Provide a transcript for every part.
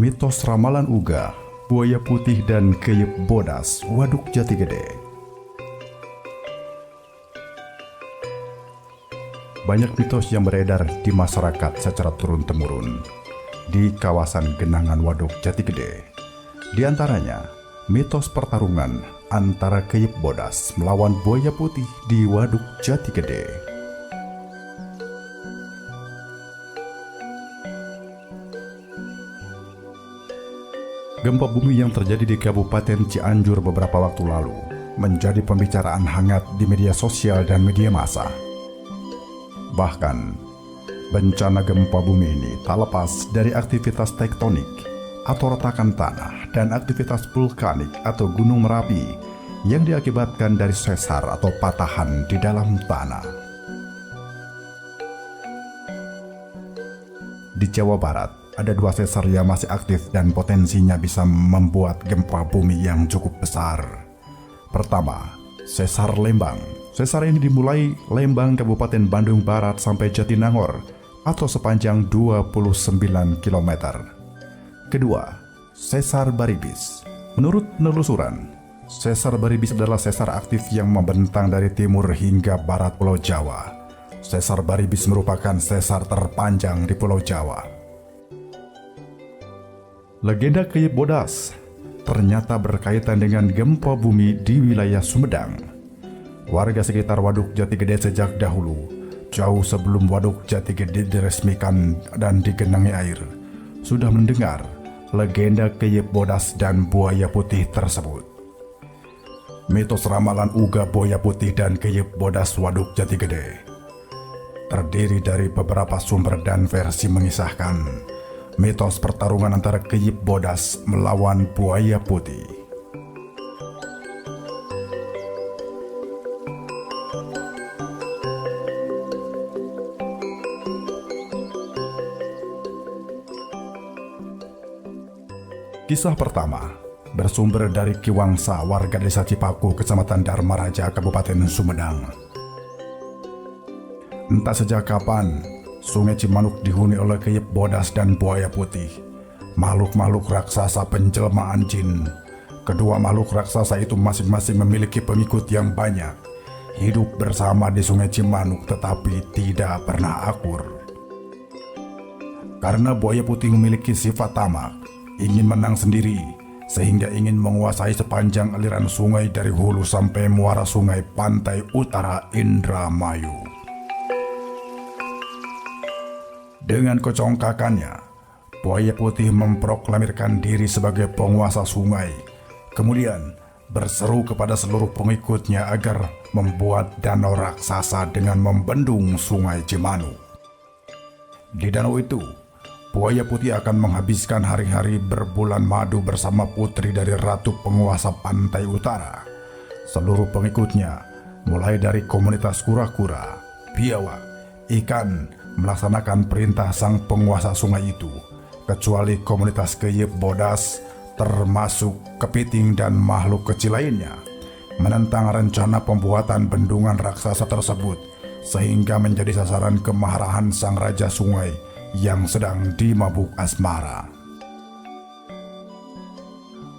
Mitos ramalan Uga, buaya putih dan keyep bodas Waduk Jati Gede. Banyak mitos yang beredar di masyarakat secara turun-temurun di kawasan genangan Waduk Jati Gede. Di antaranya, mitos pertarungan antara keyep bodas melawan buaya putih di Waduk Jati Gede. Gempa bumi yang terjadi di Kabupaten Cianjur beberapa waktu lalu menjadi pembicaraan hangat di media sosial dan media massa. Bahkan, bencana gempa bumi ini tak lepas dari aktivitas tektonik atau retakan tanah dan aktivitas vulkanik atau gunung Merapi yang diakibatkan dari sesar atau patahan di dalam tanah. Di Jawa Barat, ada 2 sesar yang masih aktif dan potensinya bisa membuat gempa bumi yang cukup besar. Pertama, Sesar Lembang. Sesar ini dimulai Lembang, Kabupaten Bandung Barat sampai Jatinangor atau sepanjang 29 km. Kedua, Sesar Baribis. Menurut penelusuran, Sesar Baribis adalah sesar aktif yang membentang dari timur hingga barat Pulau Jawa. Sesar Baribis merupakan sesar terpanjang di Pulau Jawa. Legenda keyep bodas ternyata berkaitan dengan gempa bumi di wilayah Sumedang. Warga sekitar Waduk Jati Gede sejak dahulu, jauh sebelum Waduk Jati Gede diresmikan dan digenangi air, sudah mendengar legenda keyep bodas dan buaya putih tersebut. Mitos ramalan Uga, buaya putih dan keyep bodas Waduk Jati Gede terdiri dari beberapa sumber dan versi mengisahkan mitos pertarungan antara keyep bodas melawan buaya putih. Kisah pertama bersumber dari Ki Wangsa, warga desa Cipaku, Kecamatan Dharma Raja, Kabupaten Sumedang. Entah sejak kapan Sungai Cimanuk dihuni oleh keyep bodas dan buaya putih, makhluk-makhluk raksasa penjelmaan jin. Kedua makhluk raksasa itu masing-masing memiliki pengikut yang banyak, hidup bersama di Sungai Cimanuk tetapi tidak pernah akur. Karena buaya putih memiliki sifat tamak, ingin menang sendiri, sehingga ingin menguasai sepanjang aliran sungai dari hulu sampai muara sungai pantai utara Indramayu. Dengan kecongkakannya, buaya putih memproklamirkan diri sebagai penguasa sungai, kemudian berseru kepada seluruh pengikutnya agar membuat danau raksasa dengan membendung Sungai Cimanuk. Di danau itu, buaya putih akan menghabiskan hari-hari berbulan madu bersama putri dari ratu penguasa pantai utara. Seluruh pengikutnya, mulai dari komunitas kura-kura, biawak, ikan, melaksanakan perintah sang penguasa sungai itu, kecuali komunitas keyep bodas, termasuk kepiting dan makhluk kecil lainnya, menentang rencana pembuatan bendungan raksasa tersebut, sehingga menjadi sasaran kemarahan sang raja sungai yang sedang dimabuk asmara.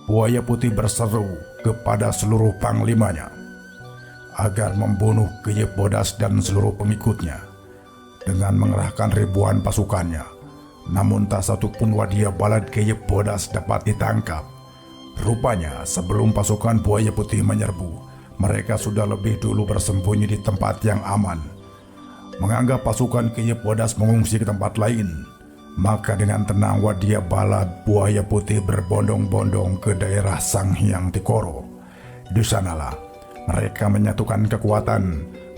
Buaya putih berseru kepada seluruh panglimanya agar membunuh keyep bodas dan seluruh pengikutnya dengan mengerahkan ribuan pasukannya. Namun tak satu pun wadia balad keyep bodas dapat ditangkap. Rupanya sebelum pasukan buaya putih menyerbu, mereka sudah lebih dulu bersembunyi di tempat yang aman. Menganggap pasukan keyep bodas mengungsi ke tempat lain, maka dengan tenang wadia balad buaya putih berbondong-bondong ke daerah Sanghyang Tikoro. Di sanalah mereka menyatukan kekuatan,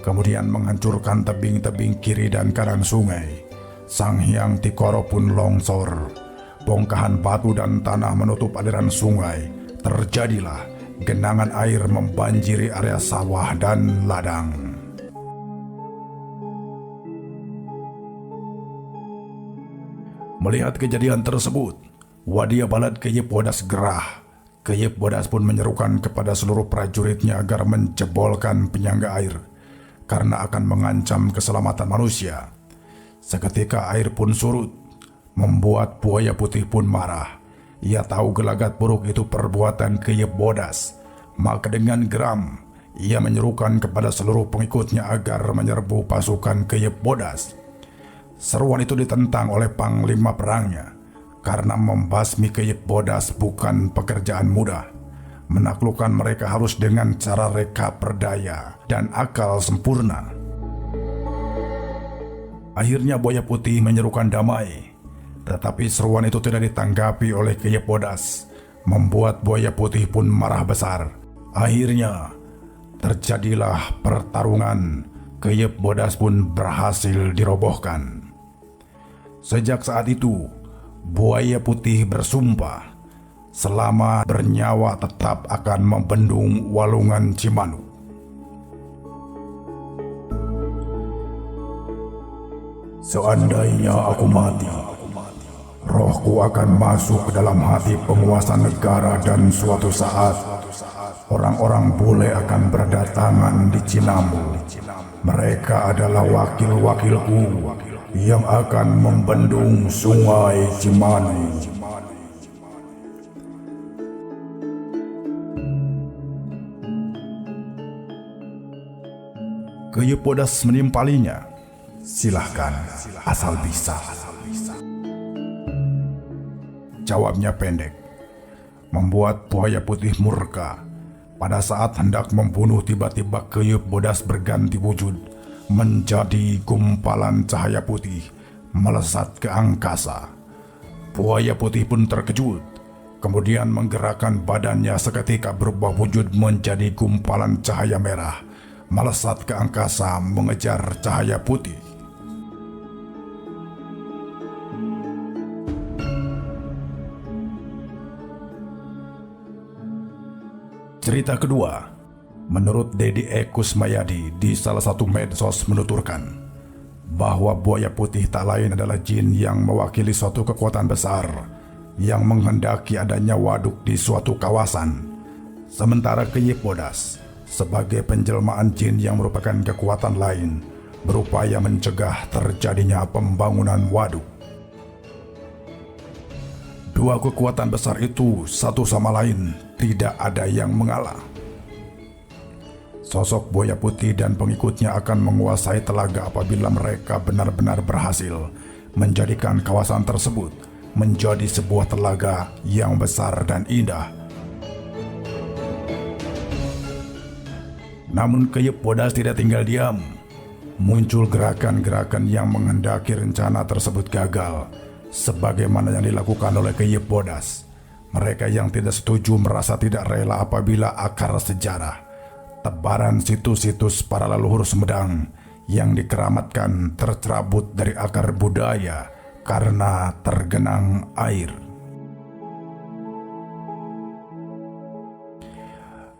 kemudian menghancurkan tebing-tebing kiri dan kanan sungai. Sanghyang Tikoro pun longsor. Bongkahan batu dan tanah menutup aliran sungai. Terjadilah genangan air membanjiri area sawah dan ladang. Melihat kejadian tersebut, wadia balad keyep bodas gerah. Keyep bodas pun menyerukan kepada seluruh prajuritnya agar menjebolkan penyangga air, karena akan mengancam keselamatan manusia. Seketika air pun surut, membuat buaya putih pun marah. Ia tahu gelagat buruk itu perbuatan Kyep Bodas, maka dengan geram ia menyerukan kepada seluruh pengikutnya agar menyerbu pasukan Kyep Bodas. Seruan itu ditentang oleh panglima perangnya, karena membasmi Kyep Bodas bukan pekerjaan mudah. Menaklukkan mereka harus dengan cara reka berdaya dan akal sempurna. Akhirnya Buaya Putih menyerukan damai, tetapi seruan itu tidak ditanggapi oleh Kyep Bodas, membuat Buaya Putih pun marah besar. Akhirnya terjadilah pertarungan. Kyep Bodas pun berhasil dirobohkan. Sejak saat itu, Buaya Putih bersumpah selama bernyawa tetap akan membendung Walungan Cimanuk. Seandainya aku mati, rohku akan masuk ke dalam hati penguasa negara dan suatu saat orang-orang bule akan berdatangan di Cinambu. Mereka adalah wakil-wakilku yang akan membendung sungai Cimanuk. Kyep Bodas menimpalinya. Silahkan, asal bisa. Jawabnya pendek, membuat Buaya Putih murka. Pada saat hendak membunuh, tiba-tiba Kyep Bodas berganti wujud menjadi gumpalan cahaya putih melesat ke angkasa. Buaya Putih pun terkejut, kemudian menggerakkan badannya seketika berubah wujud menjadi gumpalan cahaya merah melesat ke angkasa mengejar cahaya putih. Cerita kedua, menurut Dedi Kusmayadi di salah satu medsos menuturkan bahwa Buaya Putih tak lain adalah jin yang mewakili suatu kekuatan besar yang menghendaki adanya waduk di suatu kawasan. Sementara Kyep Bodas sebagai penjelmaan jin yang merupakan kekuatan lain berupaya mencegah terjadinya pembangunan waduk. Dua kekuatan besar itu satu sama lain tidak ada yang mengalah. Sosok Buaya Putih dan pengikutnya akan menguasai telaga apabila mereka benar-benar berhasil menjadikan kawasan tersebut menjadi sebuah telaga yang besar dan indah. Namun Kyep Bodas tidak tinggal diam. Muncul gerakan-gerakan yang menghendaki rencana tersebut gagal, sebagaimana yang dilakukan oleh Kyep Bodas. Mereka yang tidak setuju merasa tidak rela apabila akar sejarah, tebaran situs-situs para leluhur Sumedang yang dikeramatkan tercerabut dari akar budaya karena tergenang air.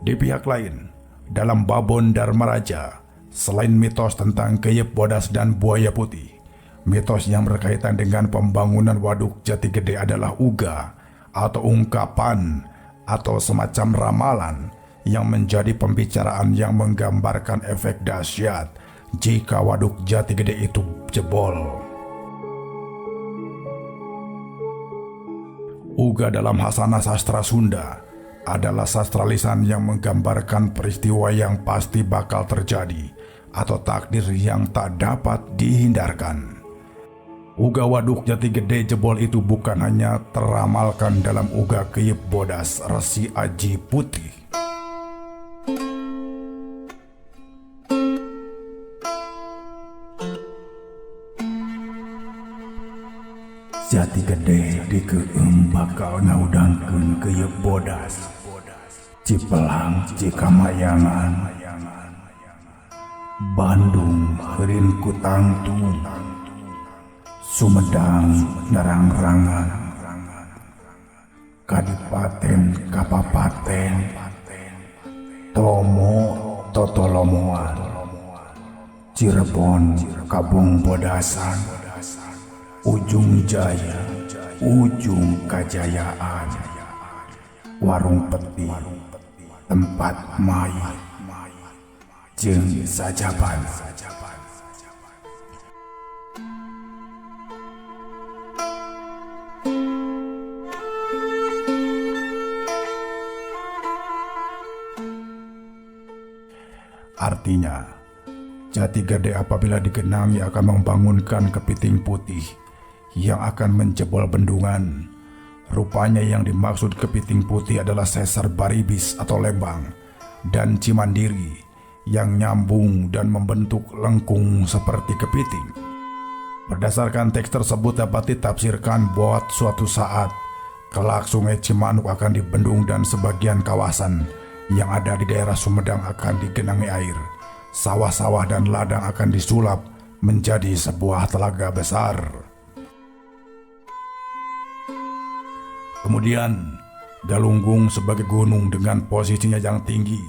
Di pihak lain, dalam Babon Dharma Raja, selain mitos tentang Kyep Bodas dan Buaya Putih, mitos yang berkaitan dengan pembangunan Waduk Jati Gede adalah uga atau ungkapan atau semacam ramalan yang menjadi pembicaraan yang menggambarkan efek dahsyat jika Waduk Jati Gede itu jebol. Uga dalam hasanah sastra Sunda adalah sastra lisan yang menggambarkan peristiwa yang pasti bakal terjadi atau takdir yang tak dapat dihindarkan. Uga Waduk Jati Gede jebol itu bukan hanya teramalkan dalam uga Kyep Bodas Resi Aji Putih. Jati Gede dikeum bakal ngaudangkeun Kyep Bodas. Cipelang Cikamayangan, Bandung heureun ku Tangtung, Sumedang Narangrangan, Kadipaten Kapapaten, Tomo Totolomoan, Cirebon Kabung Bodasan, Ujung Jaya, Ujung Kajayaan, Warung Peti, Tempat Mayit, jeung Sajaban. Artinya, Jati Gede apabila digenangi akan membangunkan kepiting putih yang akan menjebol bendungan. Rupanya yang dimaksud kepiting putih adalah Sesar Baribis atau Lembang dan Cimandiri yang nyambung dan membentuk lengkung seperti kepiting. Berdasarkan teks tersebut dapat ditafsirkan buat suatu saat kelak Sungai Cimanuk akan dibendung dan sebagian kawasan yang ada di daerah Sumedang akan digenangi air. Sawah-sawah dan ladang akan disulap menjadi sebuah telaga besar. Kemudian, Galunggung sebagai gunung dengan posisinya yang tinggi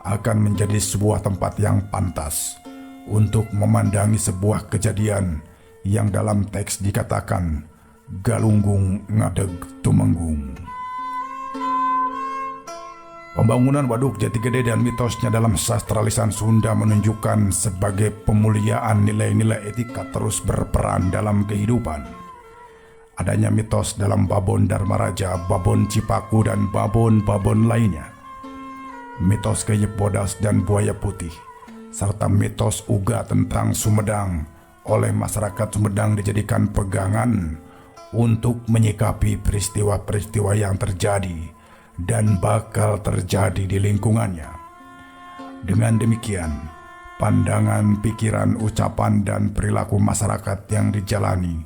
akan menjadi sebuah tempat yang pantas untuk memandangi sebuah kejadian yang dalam teks dikatakan Galunggung ngadeg tumenggung. Pembangunan Waduk Jati Gede dan mitosnya dalam sastra lisan Sunda menunjukkan sebagai pemuliaan nilai-nilai etika terus berperan dalam kehidupan. Adanya mitos dalam Babon Dharmaraja, Babon Cipaku, dan babon-babon lainnya. Mitos Keyep Bodas dan Buaya Putih, serta mitos Uga tentang Sumedang oleh masyarakat Sumedang dijadikan pegangan untuk menyikapi peristiwa-peristiwa yang terjadi dan bakal terjadi di lingkungannya. Dengan demikian, pandangan, pikiran, ucapan, dan perilaku masyarakat yang dijalani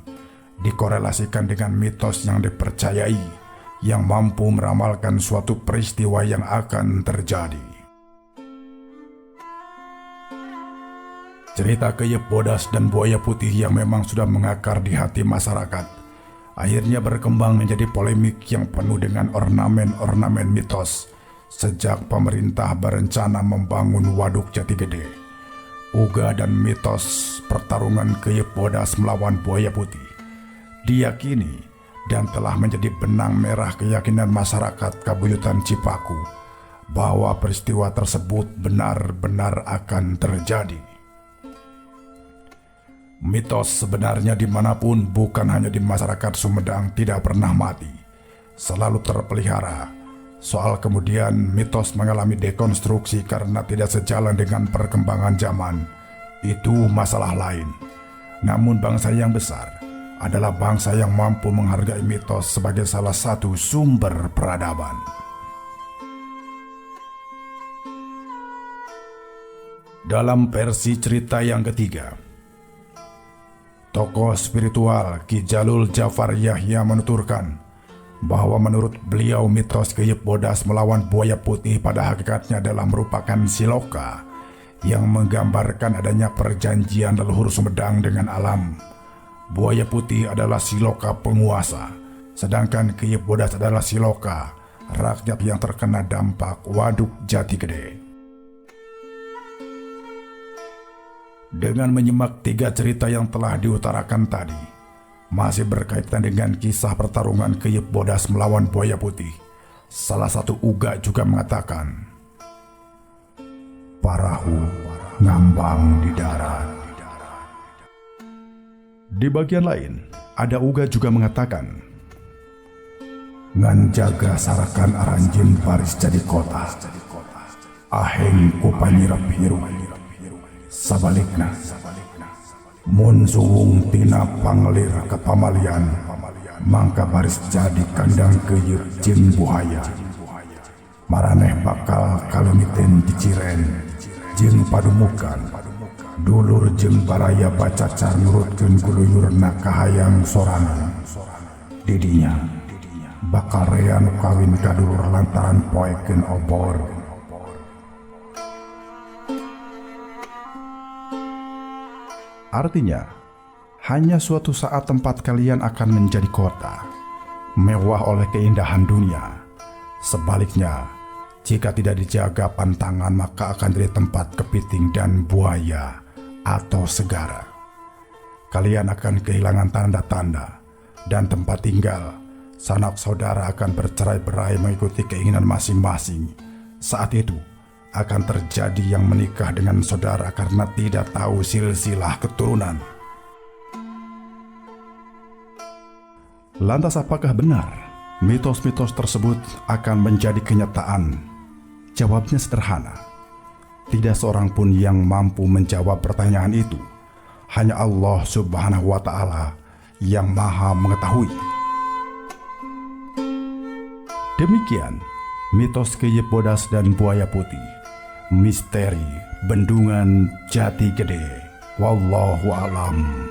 dikorelasikan dengan mitos yang dipercayai yang mampu meramalkan suatu peristiwa yang akan terjadi. Cerita Keyep Bodas dan Buaya Putih yang memang sudah mengakar di hati masyarakat akhirnya berkembang menjadi polemik yang penuh dengan ornamen-ornamen mitos sejak pemerintah berencana membangun Waduk Jati Gede. Uga dan mitos pertarungan Keyep Bodas melawan Buaya Putih diyakini dan telah menjadi benang merah keyakinan masyarakat Kabuyutan Cipaku bahwa peristiwa tersebut benar-benar akan terjadi. Mitos sebenarnya dimanapun, bukan hanya di masyarakat Sumedang, tidak pernah mati, selalu terpelihara. Soal kemudian mitos mengalami dekonstruksi karena tidak sejalan dengan perkembangan zaman, itu masalah lain. Namun bangsa yang besar adalah bangsa yang mampu menghargai mitos sebagai salah satu sumber peradaban. Dalam versi cerita yang ketiga, tokoh spiritual Ki Jalul Jafar Yahya menuturkan bahwa menurut beliau mitos Keyep Bodas melawan Buaya Putih pada hakikatnya adalah merupakan siloka yang menggambarkan adanya perjanjian leluhur Sumedang dengan alam. Buaya Putih adalah siloka penguasa, sedangkan Keyep Bodas adalah siloka rakyat yang terkena dampak Waduk Jati Gede. Dengan menyimak tiga cerita yang telah diutarakan tadi, masih berkaitan dengan kisah pertarungan Keyep Bodas melawan Buaya Putih, salah satu uga juga mengatakan, "Parahu ngambang di darat." Di bagian lain, ada uga juga mengatakan, "Ngan jaga sarakan aranjeun baris jadi kota, aheng ku panyirep hirup. Sabalikna, mun suwung tina panglir ke pamalian, mangka baris jadi kandang keyep jeung buhaya. Maraneh bakal kalemiten di Ciren jeung padumukan, dulur jeung baraya bacacar nurutkeun guluyurna kahayang sorana. Didinya bakal rea nu kawin kadulur lantaran poekeun obor." Artinya, hanya suatu saat tempat kalian akan menjadi kota, mewah oleh keindahan dunia. Sebaliknya, jika tidak dijaga pantangan maka akan jadi tempat kepiting dan buaya atau segara. Kalian akan kehilangan tanda-tanda dan tempat tinggal. Sanak saudara akan bercerai-berai mengikuti keinginan masing-masing. Saat itu, akan terjadi yang menikah dengan saudara karena tidak tahu silsilah keturunan. Lantas apakah benar mitos-mitos tersebut akan menjadi kenyataan? Jawabnya sederhana. Tidak seorang pun yang mampu menjawab pertanyaan itu. Hanya Allah Subhanahu wa Ta'ala yang Maha Mengetahui. Demikian mitos Kyai Bodas dan Buaya Putih, misteri Bendungan Jati Gede. Wallahu a'lam.